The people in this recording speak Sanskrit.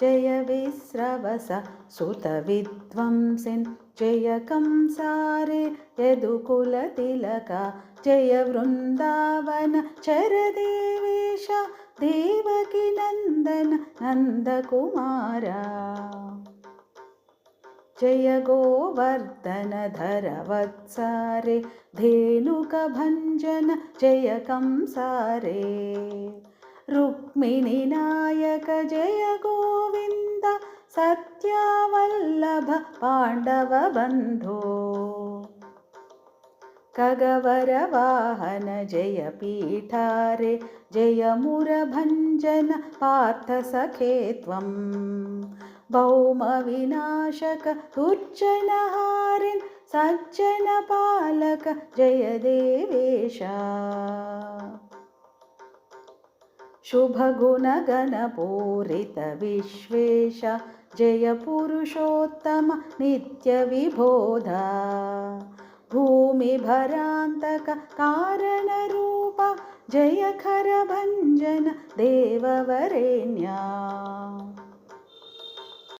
जय विस्रवस सुतविद्वंसिन् जय कंसारे यदुकुलतिलक जय वृन्दावन चरदेवेश देवकी नन्दन नन्दकुमारा जय गोवर्धनधर वत्सारे धेनुकभञ्जन जय कंसारे रुक्मिणीनायक जय गोविन्द सत्यावल्लभ पाण्डवबन्धो खगवरवाहन जय पीठारे जय मुरभञ्जन पार्थसखे त्वं भौमविनाशक दुर्जनहारिन् सज्जनपालक जय देवेश शुभगुणगणपूरित विश्वेश जय पुरुषोत्तम नित्यविबोधा भूमिभरान्तक कारणरूप जय खरभञ्जन देववरेण्या